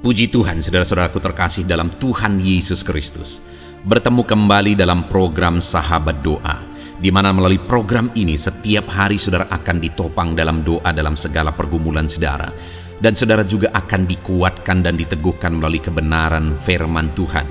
Puji Tuhan, saudara-saudaraku terkasih dalam Tuhan Yesus Kristus. Bertemu kembali dalam program Sahabat Doa, di mana melalui program ini setiap hari saudara akan ditopang dalam doa dalam segala pergumulan saudara. Dan saudara juga akan dikuatkan dan diteguhkan melalui kebenaran firman Tuhan.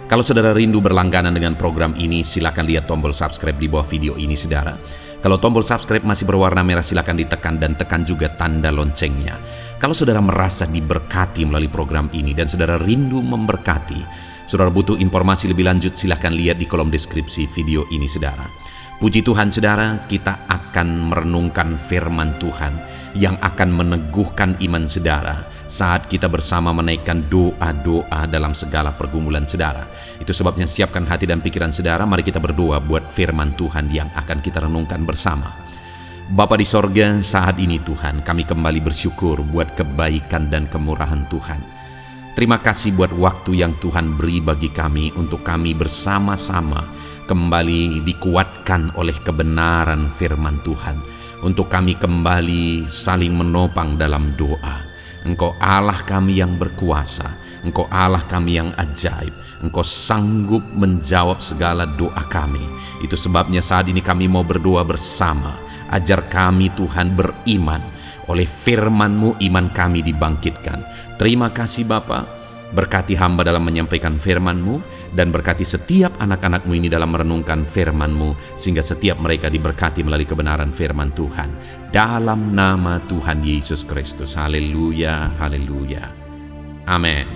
Kalau saudara rindu berlangganan dengan program ini, silakan lihat tombol subscribe di bawah video ini saudara. Kalau tombol subscribe masih berwarna merah, silakan ditekan dan tekan juga tanda loncengnya. Kalau saudara merasa diberkati melalui program ini dan saudara rindu memberkati, saudara butuh informasi lebih lanjut, silakan lihat di kolom deskripsi video ini saudara. Puji Tuhan saudara, kita akan merenungkan firman Tuhan yang akan meneguhkan iman saudara saat kita bersama menaikkan doa-doa dalam segala pergumulan saudara. Itu sebabnya siapkan hati dan pikiran saudara, mari kita berdoa buat firman Tuhan yang akan kita renungkan bersama. Bapa di sorga, saat ini Tuhan, kami kembali bersyukur buat kebaikan dan kemurahan Tuhan. Terima kasih buat waktu yang Tuhan beri bagi kami untuk kami bersama-sama kembali dikuatkan oleh kebenaran firman Tuhan. Untuk kami kembali saling menopang dalam doa. Engkau Allah kami yang berkuasa, Engkau Allah kami yang ajaib, Engkau sanggup menjawab segala doa kami. Itu sebabnya saat ini kami mau berdoa bersama. Ajar kami Tuhan beriman, oleh firman-Mu iman kami dibangkitkan. Terima kasih Bapa, berkati hamba dalam menyampaikan firman-Mu, dan berkati setiap anak-anak-Mu ini dalam merenungkan firman-Mu, sehingga setiap mereka diberkati melalui kebenaran firman Tuhan. Dalam nama Tuhan Yesus Kristus. Haleluya, haleluya. Amin.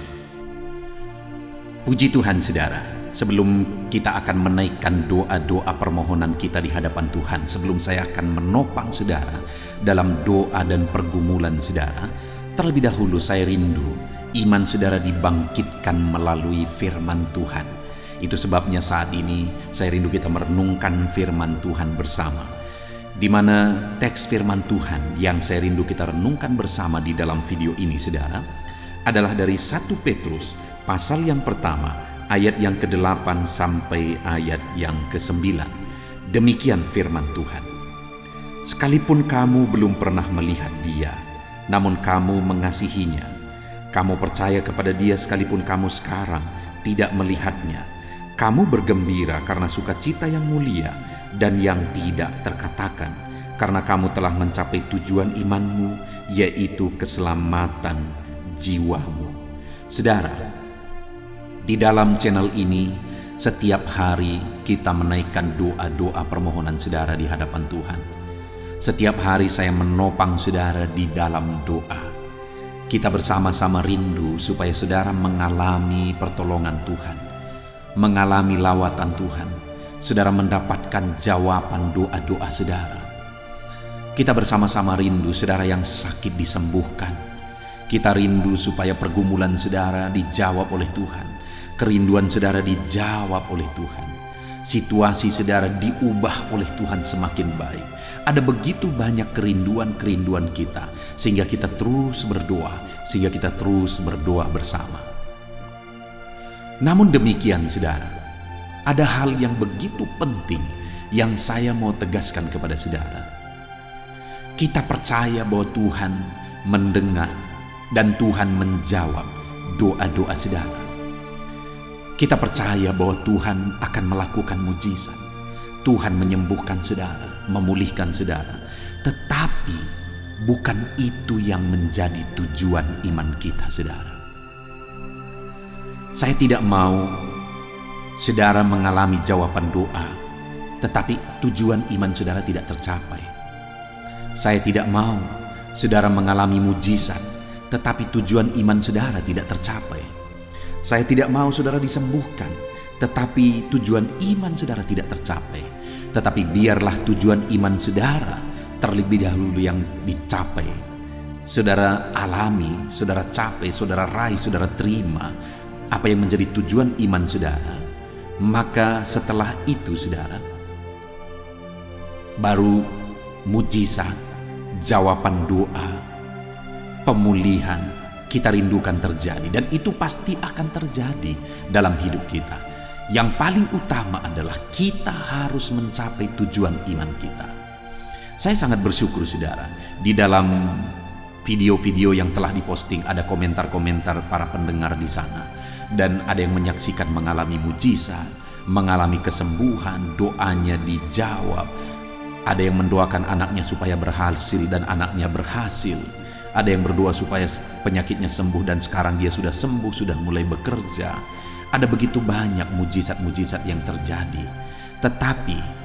Puji Tuhan saudara. Sebelum kita akan menaikkan doa-doa permohonan kita di hadapan Tuhan, sebelum saya akan menopang saudara dalam doa dan pergumulan saudara, terlebih dahulu saya rindu iman saudara dibangkitkan melalui firman Tuhan. Itu sebabnya saat ini saya rindu kita merenungkan firman Tuhan bersama, di mana teks firman Tuhan yang saya rindu kita renungkan bersama di dalam video ini saudara adalah dari 1 Petrus pasal yang pertama, ayat yang ke-8 sampai ayat yang ke-9. Demikian firman Tuhan. Sekalipun kamu belum pernah melihat Dia, namun kamu mengasihinya. Kamu percaya kepada Dia sekalipun kamu sekarang tidak melihatnya. Kamu bergembira karena sukacita yang mulia dan yang tidak terkatakan, karena kamu telah mencapai tujuan imanmu, yaitu keselamatan jiwamu. Saudara, di dalam channel ini, setiap hari kita menaikkan doa-doa permohonan saudara di hadapan Tuhan. Setiap hari saya menopang saudara di dalam doa. Kita bersama-sama rindu supaya saudara mengalami pertolongan Tuhan, mengalami lawatan Tuhan. Saudara mendapatkan jawaban doa-doa saudara. Kita bersama-sama rindu saudara yang sakit disembuhkan. Kita rindu supaya pergumulan saudara dijawab oleh Tuhan. Kerinduan saudara dijawab oleh Tuhan. Situasi saudara diubah oleh Tuhan semakin baik. Ada begitu banyak kerinduan-kerinduan kita, sehingga kita terus berdoa, sehingga kita terus berdoa bersama. Namun demikian saudara, ada hal yang begitu penting yang saya mau tegaskan kepada saudara. Kita percaya bahwa Tuhan mendengar dan Tuhan menjawab doa-doa saudara. Kita percaya bahwa Tuhan akan melakukan mujizat. Tuhan menyembuhkan saudara, memulihkan saudara. Tetapi bukan itu yang menjadi tujuan iman kita saudara. Saya tidak mau saudara mengalami jawaban doa, tetapi tujuan iman saudara tidak tercapai. Saya tidak mau saudara mengalami mujizat, tetapi tujuan iman saudara tidak tercapai. Saya tidak mau saudara disembuhkan, tetapi tujuan iman saudara tidak tercapai. Tetapi biarlah tujuan iman saudara terlebih dahulu yang dicapai. Saudara alami, saudara capai, saudara raih, saudara terima apa yang menjadi tujuan iman saudara. Maka setelah itu saudara, baru mujizat, jawaban doa, pemulihan kita rindukan terjadi, dan itu pasti akan terjadi dalam hidup kita. Yang paling utama adalah kita harus mencapai tujuan iman kita. Saya sangat bersyukur saudara, di dalam video-video yang telah diposting, ada komentar-komentar para pendengar di sana. Dan ada yang menyaksikan mengalami mujizat, mengalami kesembuhan, doanya dijawab. Ada yang mendoakan anaknya supaya berhasil dan anaknya berhasil. Ada yang berdoa supaya penyakitnya sembuh dan sekarang dia sudah sembuh, sudah mulai bekerja. Ada begitu banyak mujizat-mujizat yang terjadi. Tetapi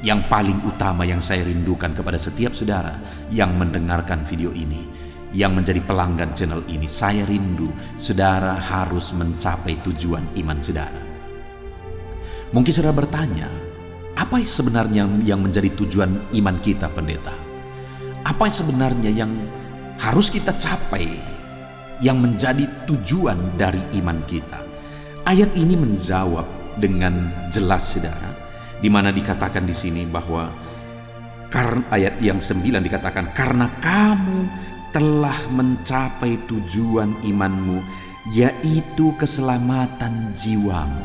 yang paling utama yang saya rindukan kepada setiap saudara yang mendengarkan video ini, yang menjadi pelanggan channel ini, saya rindu saudara harus mencapai tujuan iman saudara. Mungkin saudara bertanya, apa sebenarnya yang menjadi tujuan iman kita, pendeta? Apa sebenarnya yang harus kita capai, yang menjadi tujuan dari iman kita? Ayat ini menjawab dengan jelas, saudara, di mana dikatakan di sini bahwa ayat yang 9 dikatakan, karena kamu telah mencapai tujuan imanmu, yaitu keselamatan jiwamu.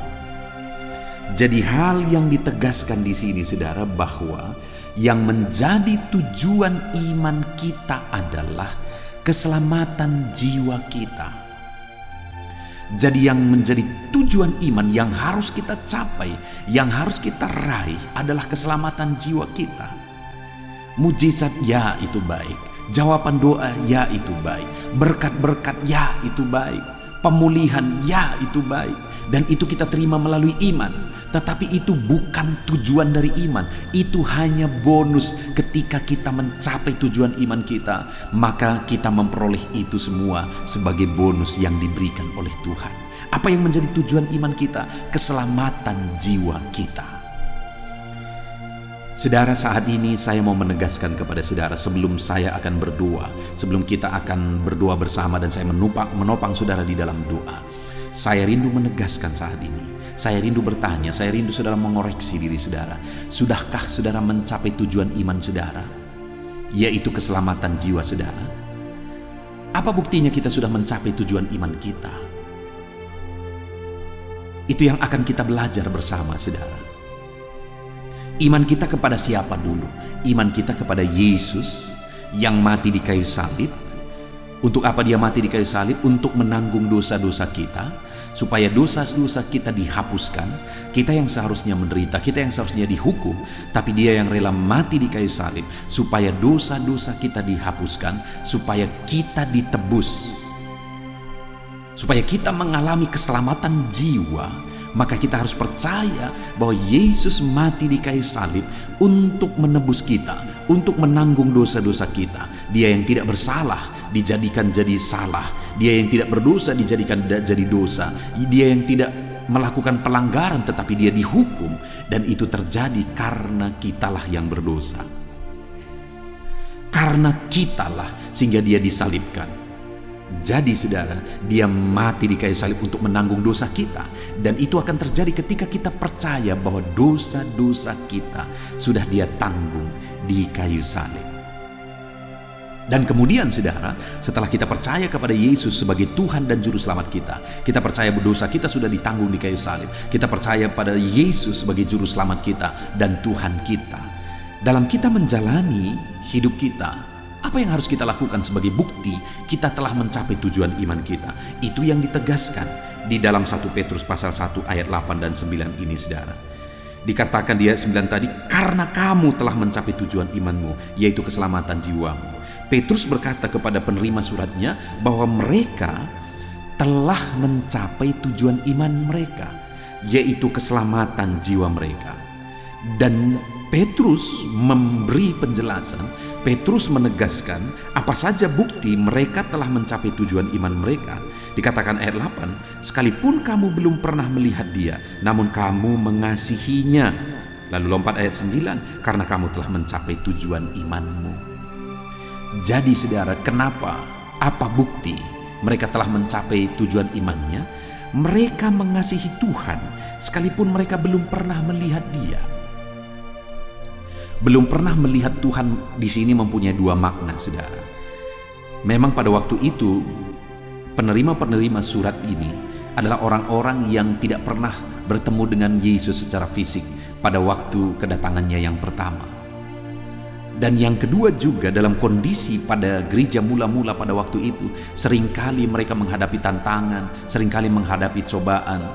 Jadi hal yang ditegaskan di sini, saudara, bahwa yang menjadi tujuan iman kita adalah keselamatan jiwa kita. Jadi yang menjadi tujuan iman yang harus kita capai, yang harus kita raih adalah keselamatan jiwa kita. Mujizat, ya itu baik. Jawaban doa, ya itu baik. Berkat-berkat, ya itu baik. Pemulihan, ya itu baik. Dan itu kita terima melalui iman. Tetapi itu bukan tujuan dari iman. Itu hanya bonus ketika kita mencapai tujuan iman kita. Maka kita memperoleh itu semua sebagai bonus yang diberikan oleh Tuhan. Apa yang menjadi tujuan iman kita? Keselamatan jiwa kita. Saudara, saat ini saya mau menegaskan kepada saudara sebelum saya akan berdoa, sebelum kita akan berdoa bersama dan saya menopang saudara di dalam doa. Saya rindu menegaskan saat ini. Saya rindu bertanya, saya rindu saudara mengoreksi diri saudara. Sudahkah saudara mencapai tujuan iman saudara? Yaitu keselamatan jiwa saudara. Apa buktinya kita sudah mencapai tujuan iman kita? Itu yang akan kita belajar bersama saudara. Iman kita kepada siapa dulu? Iman kita kepada Yesus yang mati di kayu salib. Untuk apa dia mati di kayu salib? Untuk menanggung dosa-dosa kita, supaya dosa-dosa kita dihapuskan. Kita yang seharusnya menderita, kita yang seharusnya dihukum, tapi dia yang rela mati di kayu salib supaya dosa-dosa kita dihapuskan, supaya kita ditebus, supaya kita mengalami keselamatan jiwa. Maka kita harus percaya bahwa Yesus mati di kayu salib untuk menebus kita, untuk menanggung dosa-dosa kita. Dia yang tidak bersalah dijadikan jadi salah, dia yang tidak berdosa dijadikan jadi dosa, dia yang tidak melakukan pelanggaran tetapi dia dihukum, dan itu terjadi karena kitalah yang berdosa, karena kitalah sehingga dia disalibkan. Jadi saudara, dia mati di kayu salib untuk menanggung dosa kita, dan itu akan terjadi ketika kita percaya bahwa dosa-dosa kita sudah dia tanggung di kayu salib. Dan kemudian saudara, setelah kita percaya kepada Yesus sebagai Tuhan dan Juru Selamat kita percaya bahwa dosa kita sudah ditanggung di kayu salib, kita percaya pada Yesus sebagai Juru Selamat kita dan Tuhan kita. Dalam kita menjalani hidup kita, apa yang harus kita lakukan sebagai bukti kita telah mencapai tujuan iman kita? Itu yang ditegaskan di dalam 1 Petrus pasal 1 ayat 8 dan 9 ini saudara. Dikatakan di ayat 9 tadi, karena kamu telah mencapai tujuan imanmu, yaitu keselamatan jiwamu. Petrus berkata kepada penerima suratnya bahwa mereka telah mencapai tujuan iman mereka, yaitu keselamatan jiwa mereka. Dan Petrus memberi penjelasan, Petrus menegaskan apa saja bukti mereka telah mencapai tujuan iman mereka. Dikatakan ayat 8, sekalipun kamu belum pernah melihat dia, namun kamu mengasihinya. Lalu lompat ayat 9, karena kamu telah mencapai tujuan imanmu. Jadi saudara, kenapa? Apa bukti mereka telah mencapai tujuan imannya? Mereka mengasihi Tuhan, sekalipun mereka belum pernah melihat dia. Belum pernah melihat Tuhan di sini mempunyai dua makna, saudara. Memang pada waktu itu penerima-penerima surat ini adalah orang-orang yang tidak pernah bertemu dengan Yesus secara fisik pada waktu kedatangannya yang pertama. Dan yang kedua juga, dalam kondisi pada gereja mula-mula pada waktu itu, seringkali mereka menghadapi tantangan, seringkali menghadapi cobaan,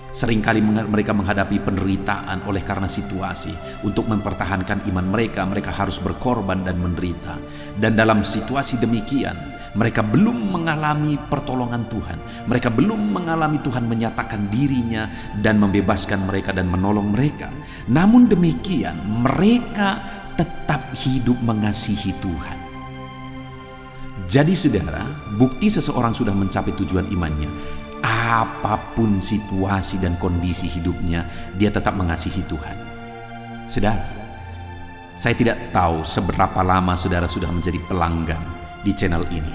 seringkali mereka menghadapi penderitaan oleh karena situasi. Untuk mempertahankan iman mereka, mereka harus berkorban dan menderita. Dan dalam situasi demikian, mereka belum mengalami pertolongan Tuhan. Mereka belum mengalami Tuhan menyatakan dirinya dan membebaskan mereka dan menolong mereka. Namun demikian, mereka tetap hidup mengasihi Tuhan. Jadi saudara, bukti seseorang sudah mencapai tujuan imannya, apapun situasi dan kondisi hidupnya, dia tetap mengasihi Tuhan. Saudara, saya tidak tahu seberapa lama saudara sudah menjadi pelanggan di channel ini,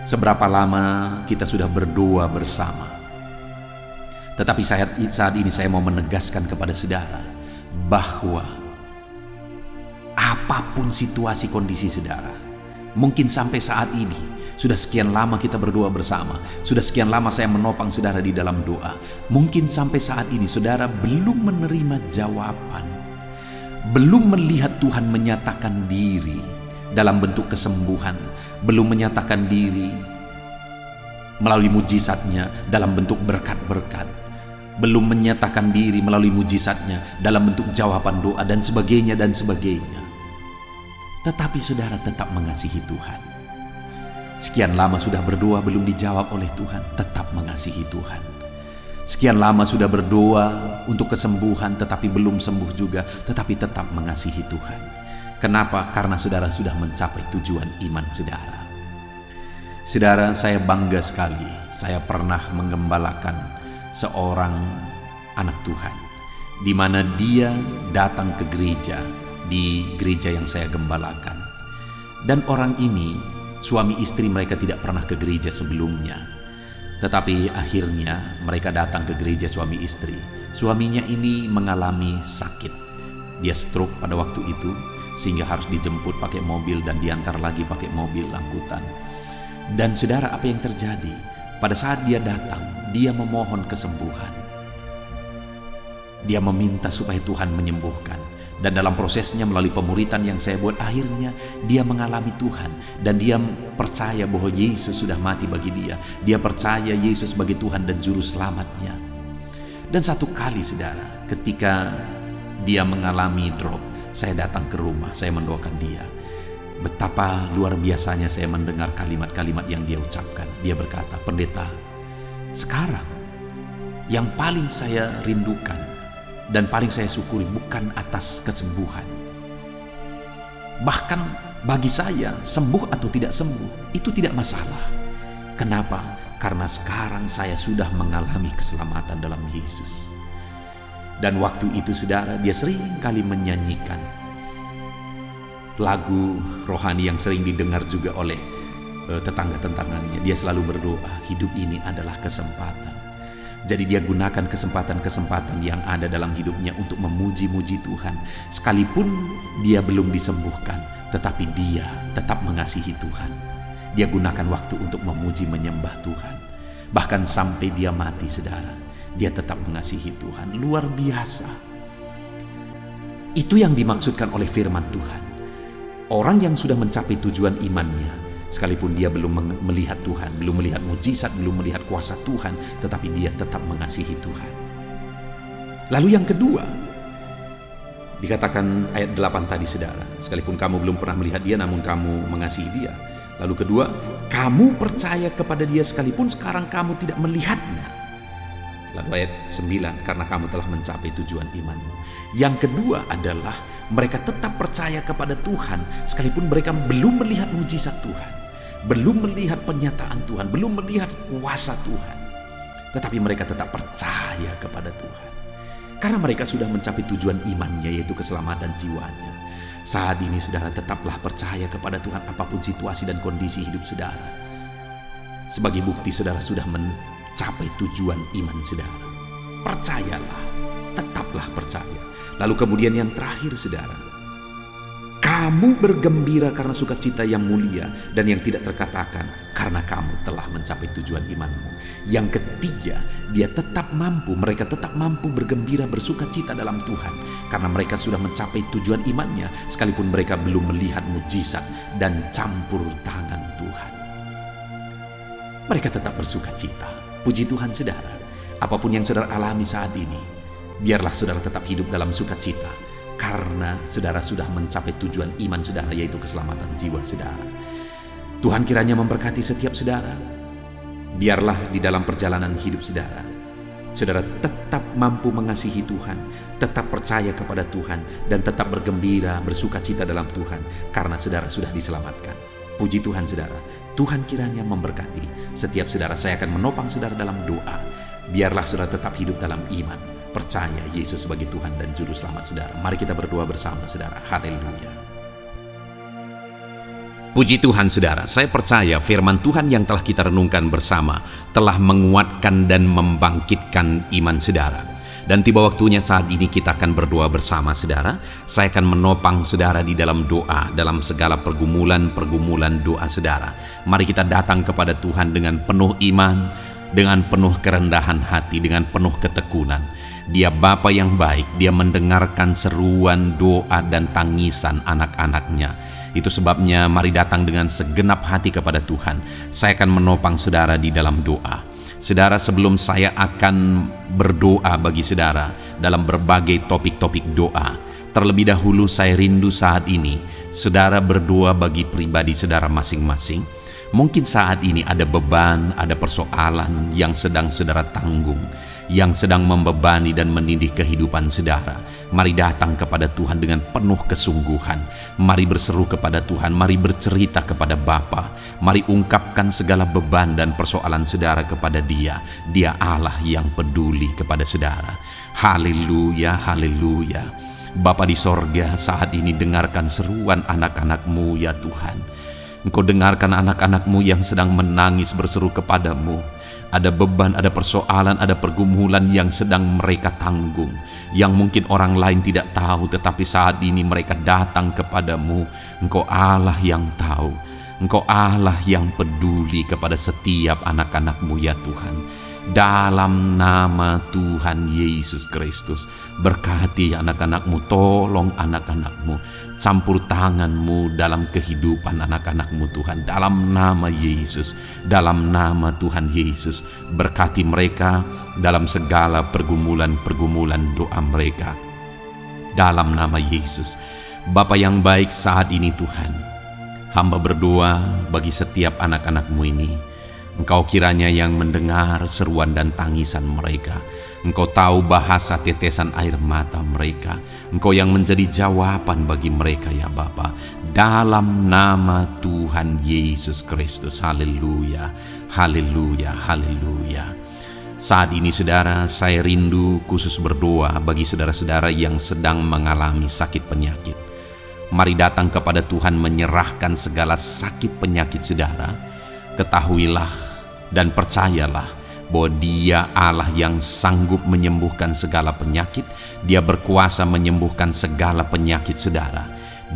seberapa lama kita sudah berdoa bersama. Tetapi saat ini saya mau menegaskan kepada saudara bahwa apapun situasi kondisi saudara, mungkin sampai saat ini sudah sekian lama kita berdoa bersama, sudah sekian lama saya menopang saudara di dalam doa, mungkin sampai saat ini saudara belum menerima jawaban, belum melihat Tuhan menyatakan diri dalam bentuk kesembuhan, belum menyatakan diri melalui mujizatnya dalam bentuk berkat-berkat, belum menyatakan diri melalui mujizatnya dalam bentuk jawaban doa dan sebagainya dan sebagainya. Tetapi saudara tetap mengasihi Tuhan. Sekian lama sudah berdoa belum dijawab oleh Tuhan, tetap mengasihi Tuhan. Sekian lama sudah berdoa untuk kesembuhan tetapi belum sembuh juga, tetapi tetap mengasihi Tuhan. Kenapa? Karena saudara sudah mencapai tujuan iman saudara. Saudara, saya bangga sekali, saya pernah menggembalakan seorang anak Tuhan, di mana dia datang ke gereja, di gereja yang saya gembalakan. Dan orang ini, suami istri mereka tidak pernah ke gereja sebelumnya. Tetapi akhirnya mereka datang ke gereja suami istri. Suaminya ini mengalami sakit. Dia stroke pada waktu itu, sehingga harus dijemput pakai mobil dan diantar lagi pakai mobil angkutan. Dan saudara, apa yang terjadi? Pada saat dia datang, dia memohon kesembuhan. Dia meminta supaya Tuhan menyembuhkan. Dan dalam prosesnya melalui pemuritan yang saya buat, akhirnya dia mengalami Tuhan. Dan dia percaya bahwa Yesus sudah mati bagi dia. Dia percaya Yesus sebagai Tuhan dan Juru Selamatnya. Dan satu kali saudara, ketika dia mengalami drop, saya datang ke rumah, saya mendoakan dia. Betapa luar biasanya saya mendengar kalimat-kalimat yang dia ucapkan. Dia berkata, "Pendeta, sekarang yang paling saya rindukan dan paling saya syukuri bukan atas kesembuhan. Bahkan bagi saya, sembuh atau tidak sembuh, itu tidak masalah. Kenapa? Karena sekarang saya sudah mengalami keselamatan dalam Yesus." Dan waktu itu saudara, dia sering kali menyanyikan lagu rohani yang sering didengar juga oleh tetangga-tetangganya. Dia selalu berdoa, hidup ini adalah kesempatan. Jadi dia gunakan kesempatan-kesempatan yang ada dalam hidupnya untuk memuji-muji Tuhan. Sekalipun dia belum disembuhkan, tetapi dia tetap mengasihi Tuhan. Dia gunakan waktu untuk memuji menyembah Tuhan. Bahkan sampai dia mati saudara, dia tetap mengasihi Tuhan. Luar biasa. Itu yang dimaksudkan oleh firman Tuhan. Orang yang sudah mencapai tujuan imannya, sekalipun dia belum melihat Tuhan, belum melihat mujizat, belum melihat kuasa Tuhan, tetapi dia tetap mengasihi Tuhan. Lalu yang kedua, dikatakan ayat 8 tadi saudara, sekalipun kamu belum pernah melihat dia, namun kamu mengasihi dia. Lalu kedua, kamu percaya kepada dia sekalipun sekarang kamu tidak melihatnya. Lalu ayat 9, karena kamu telah mencapai tujuan imanmu. Yang kedua adalah mereka tetap percaya kepada Tuhan sekalipun mereka belum melihat mujizat Tuhan, belum melihat penyataan Tuhan, belum melihat kuasa Tuhan, tetapi mereka tetap percaya kepada Tuhan karena mereka sudah mencapai tujuan imannya, yaitu keselamatan jiwanya. Saat ini saudara, tetaplah percaya kepada Tuhan apapun situasi dan kondisi hidup saudara. Sebagai bukti saudara sudah mencapai tujuan iman saudara. Percayalah, tetaplah percaya. Lalu kemudian yang terakhir saudara, Kamu bergembira karena sukacita yang mulia dan yang tidak terkatakan, karena kamu telah mencapai tujuan imanmu. Yang ketiga, mereka tetap mampu bergembira bersukacita dalam Tuhan, karena mereka sudah mencapai tujuan imannya, sekalipun mereka belum melihat mujizat dan campur tangan Tuhan. Mereka tetap bersukacita. Puji Tuhan saudara, apapun yang saudara alami saat ini, biarlah saudara tetap hidup dalam sukacita, karena saudara sudah mencapai tujuan iman saudara, yaitu keselamatan jiwa saudara. Tuhan kiranya memberkati setiap saudara. Biarlah di dalam perjalanan hidup saudara, saudara tetap mampu mengasihi Tuhan, tetap percaya kepada Tuhan, dan tetap bergembira, bersukacita dalam Tuhan, karena saudara sudah diselamatkan. Puji Tuhan saudara, Tuhan kiranya memberkati setiap saudara. Saya akan menopang saudara dalam doa. Biarlah saudara tetap hidup dalam iman, percaya Yesus sebagai Tuhan dan Juru Selamat saudara. Mari kita berdoa bersama saudara. Haleluya. Puji Tuhan saudara, saya percaya firman Tuhan yang telah kita renungkan bersama telah menguatkan dan membangkitkan iman saudara. Dan tiba waktunya saat ini kita akan berdoa bersama saudara. Saya akan menopang saudara di dalam doa, dalam segala pergumulan doa saudara. Mari kita datang kepada Tuhan dengan penuh iman, dengan penuh kerendahan hati, dengan penuh ketekunan. Dia Bapa yang baik, Dia mendengarkan seruan, doa, dan tangisan anak-anaknya. Itu sebabnya mari datang dengan segenap hati kepada Tuhan. Saya akan menopang saudara di dalam doa. Saudara, sebelum saya akan berdoa bagi saudara dalam berbagai topik-topik doa, terlebih dahulu saya rindu saat ini saudara berdoa bagi pribadi saudara masing-masing. Mungkin saat ini ada beban, ada persoalan yang sedang saudara tanggung, yang sedang membebani dan menindih kehidupan saudara. Mari datang kepada Tuhan dengan penuh kesungguhan. Mari berseru kepada Tuhan, mari bercerita kepada Bapa. Mari ungkapkan segala beban dan persoalan saudara kepada Dia. Dia Allah yang peduli kepada saudara. Haleluya, haleluya. Bapa di sorga, saat ini dengarkan seruan anak-anak-Mu ya Tuhan. Engkau dengarkan anak-anak-Mu yang sedang menangis berseru kepadamu. Ada beban, ada persoalan, ada pergumulan yang sedang mereka tanggung, yang mungkin orang lain tidak tahu, tetapi saat ini mereka datang kepadamu. Engkau Allah yang tahu, Engkau Allah yang peduli kepada setiap anak-anak-Mu ya Tuhan. Dalam nama Tuhan Yesus Kristus, berkati anak-anak-Mu, tolong anak-anak-Mu, campur tangan-Mu dalam kehidupan anak-anak-Mu Tuhan. Dalam nama Yesus, dalam nama Tuhan Yesus, berkati mereka dalam segala pergumulan doa mereka. Dalam nama Yesus. Bapa yang baik, saat ini Tuhan, hamba berdoa bagi setiap anak-anak-Mu ini. Engkau kiranya yang mendengar seruan dan tangisan mereka. Engkau tahu bahasa tetesan air mata mereka. Engkau yang menjadi jawaban bagi mereka ya Bapa. Dalam nama Tuhan Yesus Kristus. Haleluya, haleluya, haleluya. Saat ini saudara, saya rindu khusus berdoa bagi saudara-saudara yang sedang mengalami sakit penyakit. Mari datang kepada Tuhan menyerahkan segala sakit penyakit saudara. Ketahuilah dan percayalah bahwa Dia Allah yang sanggup menyembuhkan segala penyakit. Dia berkuasa menyembuhkan segala penyakit saudara.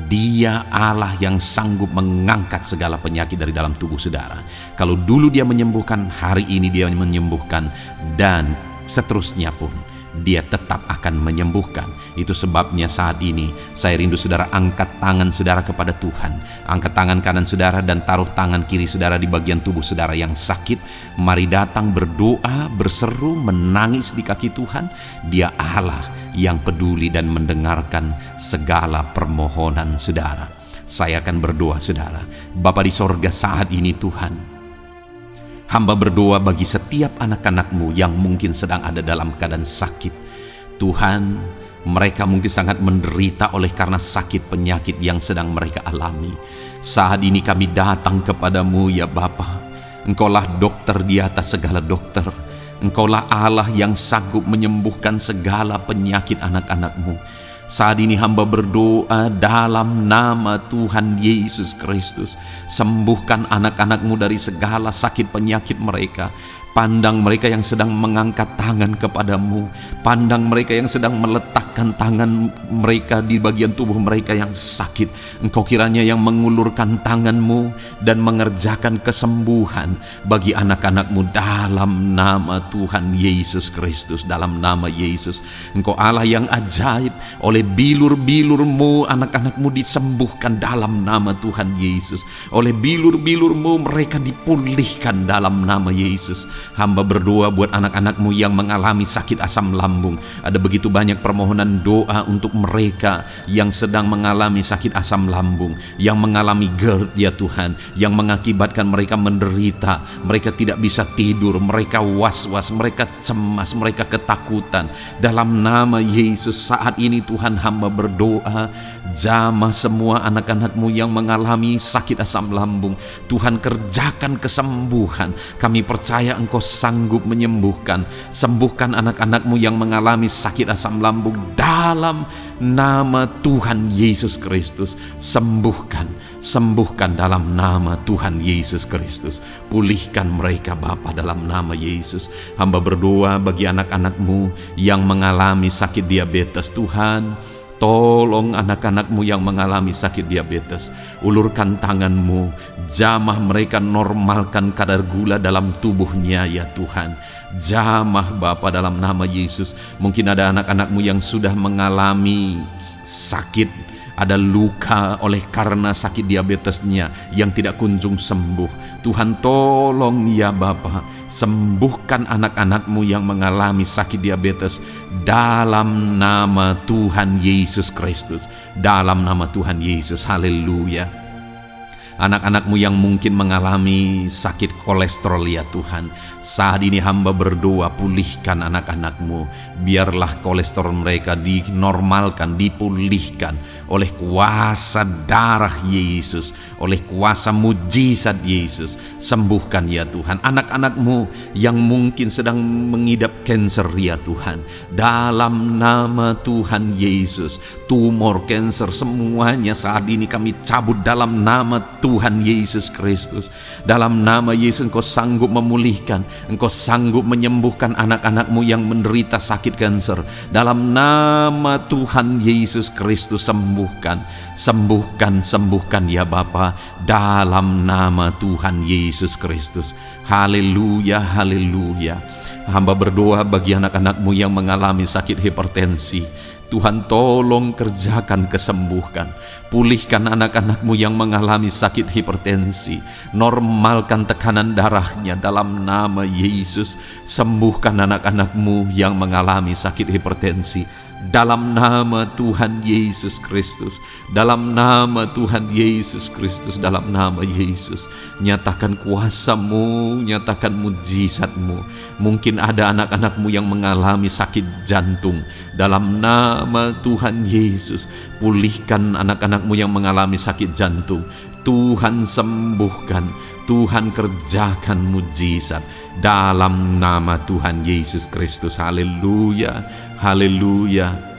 Dia Allah yang sanggup mengangkat segala penyakit dari dalam tubuh saudara. Kalau dulu Dia menyembuhkan, hari ini Dia menyembuhkan, dan seterusnya pun Dia tetap akan menyembuhkan. Itu sebabnya saat ini saya rindu saudara angkat tangan saudara kepada Tuhan. Angkat tangan kanan saudara dan taruh tangan kiri saudara di bagian tubuh saudara yang sakit. Mari datang berdoa, berseru, menangis di kaki Tuhan. Dia Allah yang peduli dan mendengarkan segala permohonan saudara. Saya akan berdoa saudara. Bapa di sorga, saat ini Tuhan, hamba berdoa bagi setiap anak-anak-Mu yang mungkin sedang ada dalam keadaan sakit. Tuhan, mereka mungkin sangat menderita oleh karena sakit penyakit yang sedang mereka alami. Saat ini kami datang kepadamu ya Bapa. Engkaulah dokter di atas segala dokter. Engkaulah Allah yang sanggup menyembuhkan segala penyakit anak-anak-Mu. Saat ini hamba berdoa dalam nama Tuhan Yesus Kristus. Sembuhkan anak-anak-Mu dari segala sakit penyakit mereka. Pandang mereka yang sedang mengangkat tangan kepadamu. Pandang mereka yang sedang meletakkan tangan mereka di bagian tubuh mereka yang sakit. Engkau kiranya yang mengulurkan tanganmu dan mengerjakan kesembuhan bagi anak-anakmu dalam nama Tuhan Yesus Kristus. Dalam nama Yesus, Engkau Allah yang ajaib. Oleh bilur-bilurmu anak-anakmu disembuhkan dalam nama Tuhan Yesus. Oleh bilur-bilurmu mereka dipulihkan dalam nama Yesus. Hamba berdoa buat anak-anakmu yang mengalami sakit asam lambung. Ada begitu banyak permohonan doa untuk mereka yang sedang mengalami sakit asam lambung, yang mengalami GERD ya Tuhan, yang mengakibatkan mereka menderita, mereka tidak bisa tidur, mereka was-was, mereka cemas, mereka ketakutan. Dalam nama Yesus saat ini Tuhan, hamba berdoa, jamah semua anak-anakmu yang mengalami sakit asam lambung. Tuhan, kerjakan kesembuhan. Kami percaya Engkau sanggup menyembuhkan. Sembuhkan anak-anakmu yang mengalami sakit asam lambung dalam nama Tuhan Yesus Kristus. Sembuhkan dalam nama Tuhan Yesus Kristus. Pulihkan mereka Bapa dalam nama Yesus. Hamba berdoa bagi anak-anakmu yang mengalami sakit diabetes. Tuhan, tolong anak-anakmu yang mengalami sakit diabetes. Ulurkan tanganmu, jamah mereka, normalkan kadar gula dalam tubuhnya ya Tuhan. Jamah Bapa dalam nama Yesus. Mungkin ada anak-anakmu yang sudah mengalami sakit, ada luka oleh karena sakit diabetesnya yang tidak kunjung sembuh. Tuhan, tolong ya Bapa, sembuhkan anak-anakmu yang mengalami sakit diabetes dalam nama Tuhan Yesus Kristus. Dalam nama Tuhan Yesus, haleluya. Anak-anakmu yang mungkin mengalami sakit kolesterol ya Tuhan, saat ini hamba berdoa, pulihkan anak-anakmu. Biarlah kolesterol mereka dinormalkan, dipulihkan oleh kuasa darah Yesus, oleh kuasa mujizat Yesus. Sembuhkan ya Tuhan anak-anakmu yang mungkin sedang mengidap kanker ya Tuhan. Dalam nama Tuhan Yesus, tumor, kanker, semuanya saat ini kami cabut dalam nama Tuhan Yesus Kristus. Dalam nama Yesus, Engkau sanggup memulihkan, Engkau sanggup menyembuhkan anak-anakmu yang menderita sakit kanker. Dalam nama Tuhan Yesus Kristus, sembuhkan ya Bapa. Dalam nama Tuhan Yesus Kristus. Haleluya, haleluya. Hamba berdoa bagi anak-anakmu yang mengalami sakit hipertensi. Tuhan, tolong kerjakan kesembuhan. Pulihkan anak-anakmu yang mengalami sakit hipertensi. Normalkan tekanan darahnya dalam nama Yesus. Sembuhkan anak-anakmu yang mengalami sakit hipertensi. Dalam nama Tuhan Yesus Kristus. Dalam nama Tuhan Yesus Kristus. Dalam nama Yesus. Nyatakan kuasa-Mu, nyatakan mujizat-Mu. Mungkin ada anak-anakmu yang mengalami sakit jantung. Dalam nama Tuhan Yesus, pulihkan anak-anakmu yang mengalami sakit jantung. Tuhan sembuhkan, Tuhan kerjakan mujizat dalam nama Tuhan Yesus Kristus. Haleluya, haleluya.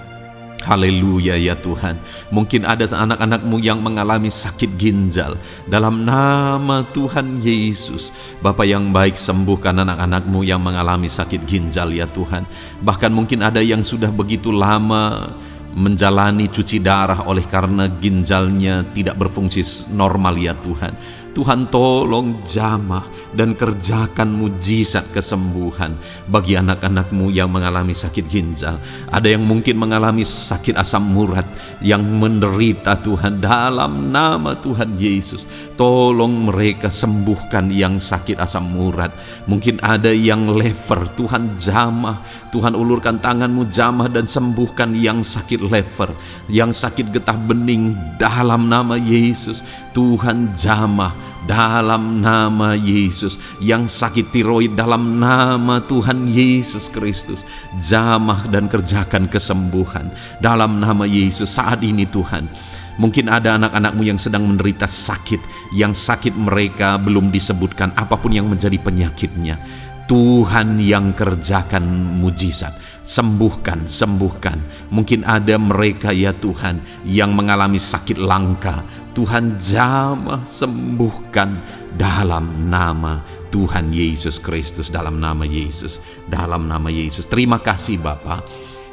Haleluya ya Tuhan. Mungkin ada anak-anakmu yang mengalami sakit ginjal. Dalam nama Tuhan Yesus, Bapa yang baik, sembuhkan anak-anakmu yang mengalami sakit ginjal ya Tuhan. Bahkan mungkin ada yang sudah begitu lama menjalani cuci darah oleh karena ginjalnya tidak berfungsi normal ya Tuhan. Tuhan, tolong jamah dan kerjakan mujizat kesembuhan bagi anak-anakmu yang mengalami sakit ginjal. Ada yang mungkin mengalami sakit asam urat yang menderita Tuhan. Dalam nama Tuhan Yesus, tolong mereka sembuhkan yang sakit asam urat. Mungkin ada yang lever, Tuhan jamah. Tuhan, ulurkan tanganmu, jamah dan sembuhkan yang sakit lever, yang sakit getah bening. Dalam nama Yesus, Tuhan jamah. Dalam nama Yesus, yang sakit tiroid, dalam nama Tuhan Yesus Kristus, jamah dan kerjakan kesembuhan dalam nama Yesus. Saat ini Tuhan, mungkin ada anak-anakmu yang sedang menderita sakit, yang sakit mereka belum disebutkan apapun yang menjadi penyakitnya. Tuhan yang kerjakan mujizat, sembuhkan. Mungkin ada mereka ya Tuhan yang mengalami sakit langka. Tuhan jamah, sembuhkan dalam nama Tuhan Yesus Kristus, dalam nama Yesus, dalam nama Yesus. Terima kasih Bapa.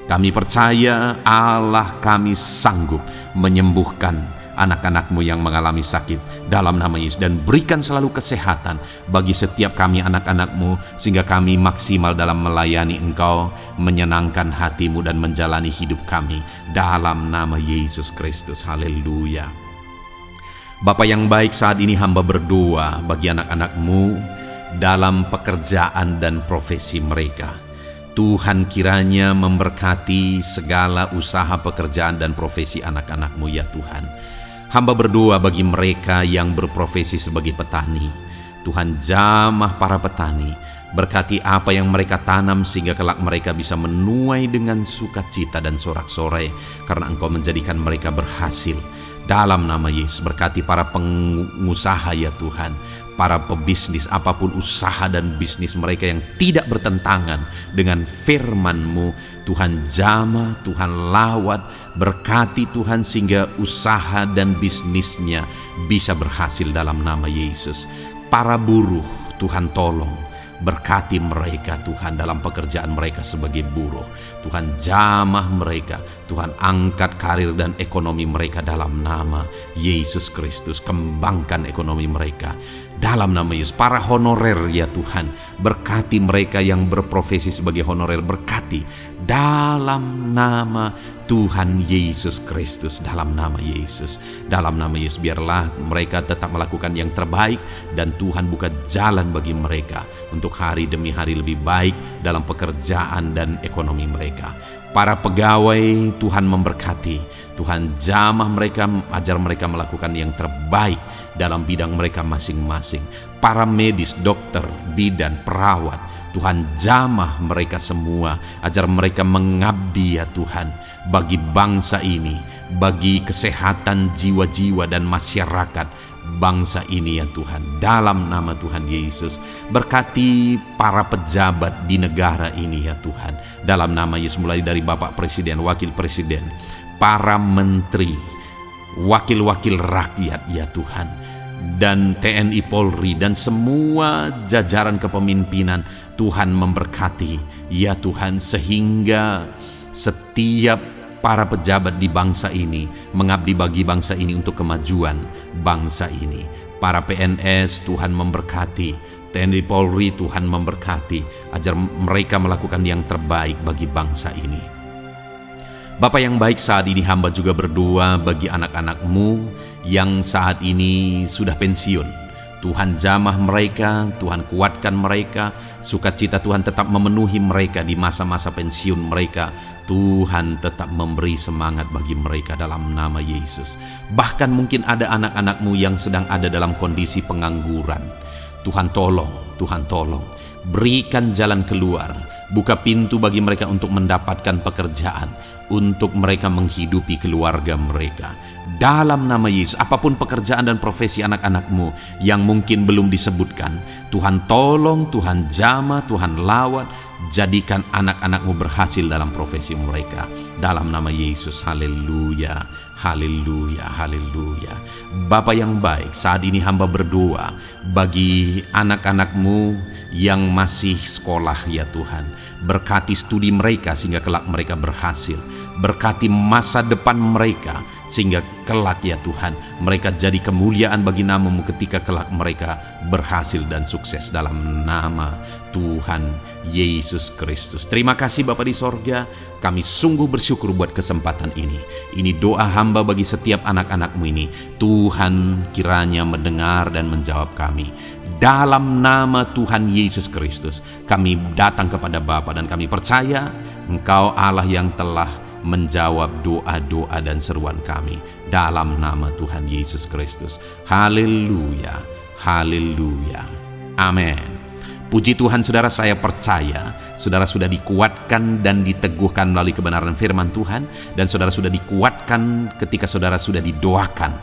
Kami percaya Allah kami sanggup menyembuhkan anak-anak-Mu yang mengalami sakit dalam nama Yesus, dan berikan selalu kesehatan bagi setiap kami anak-anak-Mu, sehingga kami maksimal dalam melayani Engkau, menyenangkan hati-Mu dan menjalani hidup kami dalam nama Yesus Kristus. Haleluya. Bapa yang baik, saat ini hamba berdoa bagi anak-anak-Mu dalam pekerjaan dan profesi mereka. Tuhan kiranya memberkati segala usaha pekerjaan dan profesi anak-anak-Mu ya Tuhan. Hamba berdoa bagi mereka yang berprofesi sebagai petani. Tuhan jamah para petani, berkati apa yang mereka tanam sehingga kelak mereka bisa menuai dengan sukacita dan sorak-sorai, karena Engkau menjadikan mereka berhasil. Dalam nama Yesus, berkati para pengusaha ya Tuhan, para pebisnis, apapun usaha dan bisnis mereka yang tidak bertentangan dengan firman-Mu. Tuhan jamah, Tuhan lawat, berkati Tuhan sehingga usaha dan bisnisnya bisa berhasil dalam nama Yesus. Para buruh, Tuhan tolong, berkati mereka Tuhan dalam pekerjaan mereka sebagai buruh. Tuhan jamah mereka, Tuhan angkat karir dan ekonomi mereka dalam nama Yesus Kristus. Kembangkan ekonomi mereka dalam nama Yesus. Para honorer ya Tuhan, berkati mereka yang berprofesi sebagai honorer, berkati dalam nama Tuhan Yesus Kristus, dalam nama Yesus, dalam nama Yesus. Biarlah mereka tetap melakukan yang terbaik, dan Tuhan buka jalan bagi mereka untuk hari demi hari lebih baik dalam pekerjaan dan ekonomi mereka. Para pegawai Tuhan memberkati, Tuhan jamah mereka, ajar mereka melakukan yang terbaik dalam bidang mereka masing-masing. Para medis, dokter, bidan, perawat, Tuhan jamah mereka semua, ajar mereka mengabdi ya Tuhan bagi bangsa ini, bagi kesehatan jiwa-jiwa dan masyarakat bangsa ini ya Tuhan, dalam nama Tuhan Yesus. Berkati para pejabat di negara ini ya Tuhan, dalam nama Yesus, mulai dari Bapak Presiden, Wakil Presiden, para menteri, wakil-wakil rakyat ya Tuhan, dan TNI Polri dan semua jajaran kepemimpinan. Tuhan memberkati ya Tuhan, sehingga setiap para pejabat di bangsa ini mengabdi bagi bangsa ini untuk kemajuan bangsa ini. Para PNS Tuhan memberkati, TNI Polri Tuhan memberkati, ajar mereka melakukan yang terbaik bagi bangsa ini. Bapa yang baik, saat ini hamba juga berdoa bagi anak-anak-Mu yang saat ini sudah pensiun. Tuhan jamah mereka, Tuhan kuatkan mereka, sukacita Tuhan tetap memenuhi mereka di masa-masa pensiun mereka. Tuhan tetap memberi semangat bagi mereka dalam nama Yesus. Bahkan mungkin ada anak-anak-Mu yang sedang ada dalam kondisi pengangguran. Tuhan tolong, Tuhan tolong, berikan jalan keluar, buka pintu bagi mereka untuk mendapatkan pekerjaan, untuk mereka menghidupi keluarga mereka. Dalam nama Yesus, apapun pekerjaan dan profesi anak-anak-Mu yang mungkin belum disebutkan, Tuhan tolong, Tuhan jamah, Tuhan lawat, jadikan anak-anak-Mu berhasil dalam profesi mereka. Dalam nama Yesus, haleluya, haleluya, haleluya. Bapa yang baik, saat ini hamba berdoa bagi anak-anak-Mu yang masih sekolah ya Tuhan. Berkati studi mereka sehingga kelak mereka berhasil. Berkati masa depan mereka sehingga kelak ya Tuhan mereka jadi kemuliaan bagi nama-Mu ketika kelak mereka berhasil dan sukses dalam nama Tuhan Yesus Kristus. Terima kasih Bapa di sorga, kami sungguh bersyukur buat kesempatan ini. Ini doa hamba bagi setiap anak-anak-Mu ini. Tuhan kiranya mendengar dan menjawab kami. Dalam nama Tuhan Yesus Kristus kami datang kepada Bapa dan kami percaya Engkau Allah yang telah menjawab doa-doa dan seruan kami dalam nama Tuhan Yesus Kristus. Haleluya, haleluya, amin. Puji Tuhan saudara, saya percaya saudara sudah dikuatkan dan diteguhkan melalui kebenaran firman Tuhan, dan saudara sudah dikuatkan ketika saudara sudah didoakan.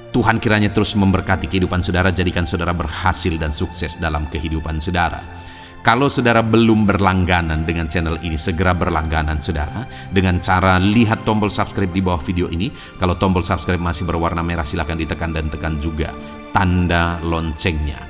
Tuhan kiranya terus memberkati kehidupan saudara, jadikan saudara berhasil dan sukses dalam kehidupan saudara. Kalau saudara belum berlangganan dengan channel ini, segera berlangganan saudara dengan cara lihat tombol subscribe di bawah video ini. Kalau tombol subscribe masih berwarna merah, silakan ditekan dan tekan juga tanda loncengnya.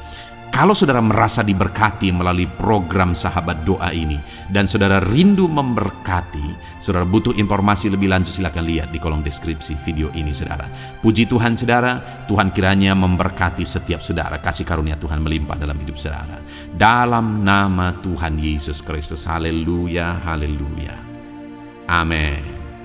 Kalau saudara merasa diberkati melalui program Sahabat Doa ini, dan saudara rindu memberkati, saudara butuh informasi lebih lanjut, silakan lihat di kolom deskripsi video ini, saudara. Puji Tuhan, saudara. Tuhan kiranya memberkati setiap saudara. Kasih karunia Tuhan melimpah dalam hidup saudara. Dalam nama Tuhan Yesus Kristus. Haleluya, haleluya. Amin.